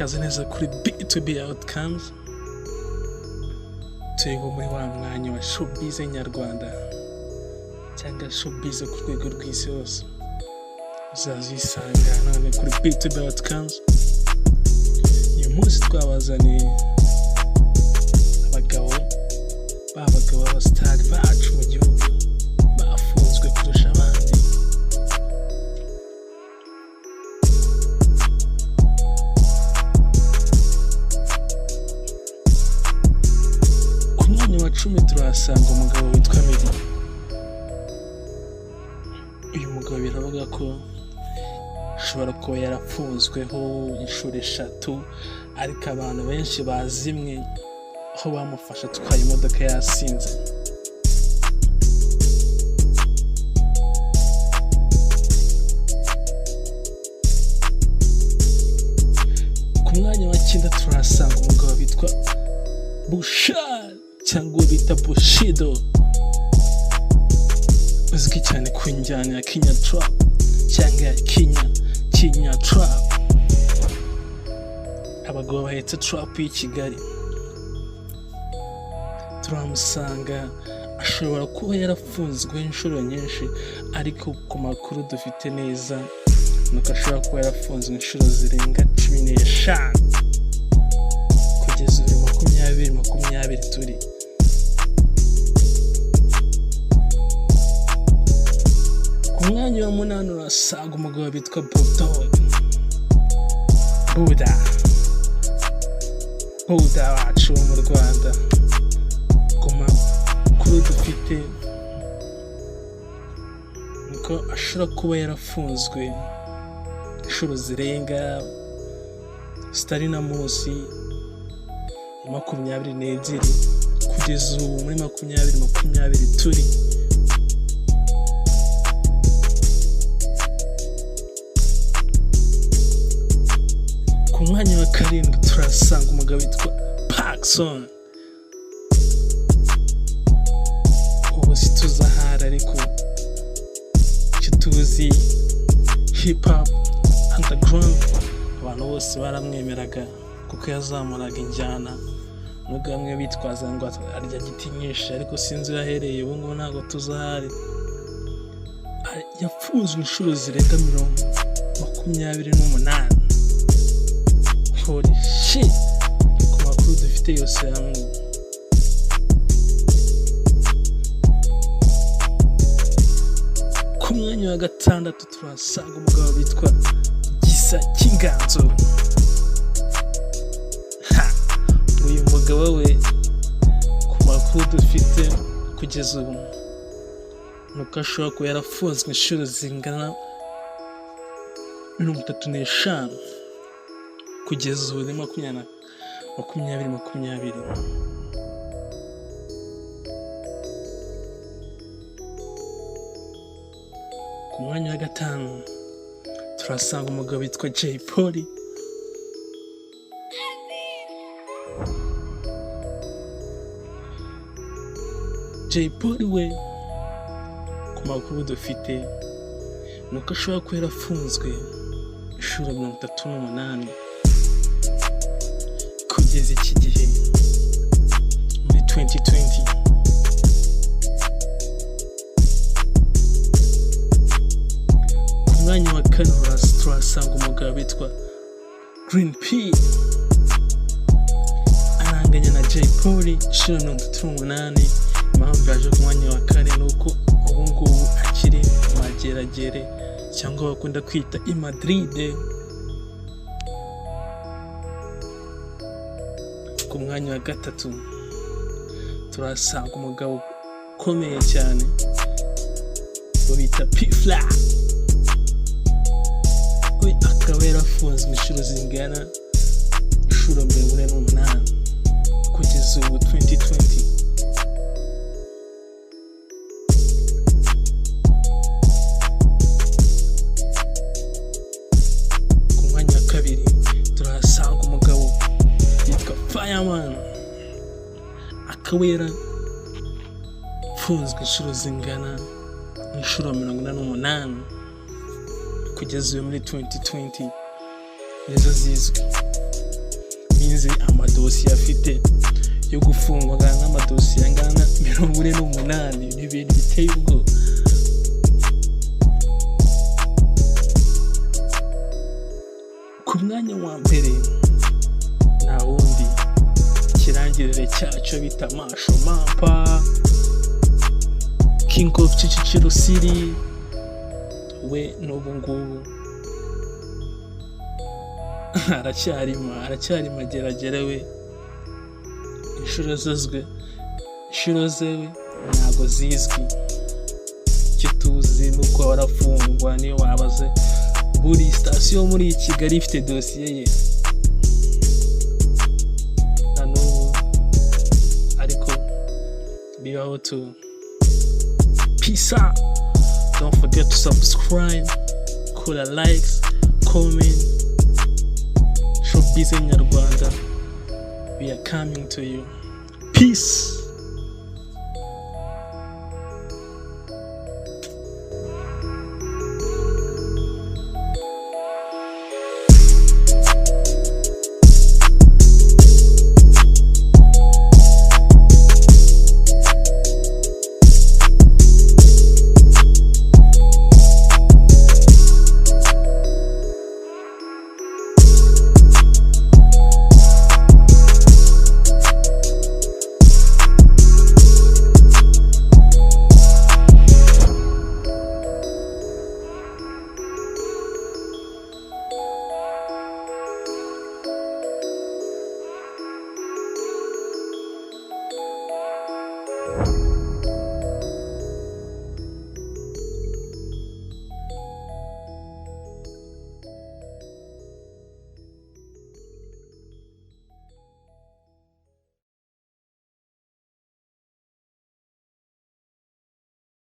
ikaze neza kuri B2B Outcomes. Turi muri wa mwanya wa showbiz nyarwanda cyangwa showbiz ku rwego rw'isi hose. Uzazisanga none kuri B2B Outcomes. Uyu munsi twabazaniye abagabo b'abasitari bacu mu gihugu bafunzwe kurusha abandi. Ku mwanya wa 10 turahasanga umugabo witwa Meddy. Uyu mugabo biravuga ko ashobora kuba yarafunzweho inshuro 3, ariko abantu benshi bazimwe aho bamufasha atwaye imodoka yasinze. Ku mwanya wa 9 turahasanga umugabo witwa Bushali cyangwa bita Bushido, uzwi cyane ku njyana ya Kenya Trap cyangwa Kenya Trap. Abagabo bahetse trap y'i Kigali. Turamusanga ashobora kuba yarafunzwe inshuro nyinshi, ariko ku makuru dufite neza nuko ashobora kuba yarafunzwe inshuro zirenga 15 kugeza 2020 turi. Ku mwanya wa 8 urasanga umugabo witwa Buda wacu mu Rwanda. Ku makuru dufite nuko ashobora kuba yarafunzwe inshuro zirenga zitari na munsi 22 kugeza ubu muri 2020 turi. Ku mwanya wa 7 turasanga umugabo witwa Paxson. Ubu situzahara, ariko icyo tuzi hip hop underground abantu bose baramwemeraga kuko yazamuraga injyana, nubwo bamwe bitwaza ngo arya giti nyinshi, ariko sinzi yahereye ubu ngubu ntabwo tuzahari. Yafunzwe inshuro zirenga 28. Holy shit! Ku makuru dufite yose hamwe. Ku mwanya wa 6 turasanga umugabo witwa Gisa Kinganzo. Uyu mugabo we ku makuru dufite kugeza ubu nuko ashobora kuba yarafunzwe inshuro zingana 35 kugeza ubu 2020. Ku mwanya wa 5 turasanga umugabo witwa Jay Polly. Jay Polly we ku makuru dufite nuko ashobora kuba yarafunzwe inshuro 38 kugeza iki gihe muri 2020. Ku mwanya wa 4 turasanga umugabo witwa Green P. Aranganya na Jay Polly inshuro 38. Impamvu yaje ku mwanya wa 4 nuko ubu ngubu akiri mageragere cyangwa bakunda kwita i Madrid. Ku mwanya wa 3 turasanga umugabo ukomeye cyane bita P-Fla. We akaba yarafunzwe inshuro zingana 48 kugeza ubu 2020. Ku mwanya wa 2 turasanga umugabo yitwa Fireman. Akaba yarafunzwe inshuro zingana 48 kugeza muri 2020 nizo zizwi. tuzi amadosiye afite yo gufungwa n'amadosiye angana 48. Ni ibintu biteye ubwoba. Ku mwanya wa mbere nta wundi ikirangirire cyacu bita Masho Mampa, King of Kicukiro City. We n'ubu ngubu aracyari mageragere. We inshuro ze ntabwo zizwi. icyo tuzi nuko warafungwa. niyo wabaze buri sitasiyo muri Kigali ifite dosiye ye na n'ubu, ariko bibaho tu. Peace out. Don't forget to subscribe, kora likes, comment. Showbiz Nyarwanda, we are coming to you. Peace.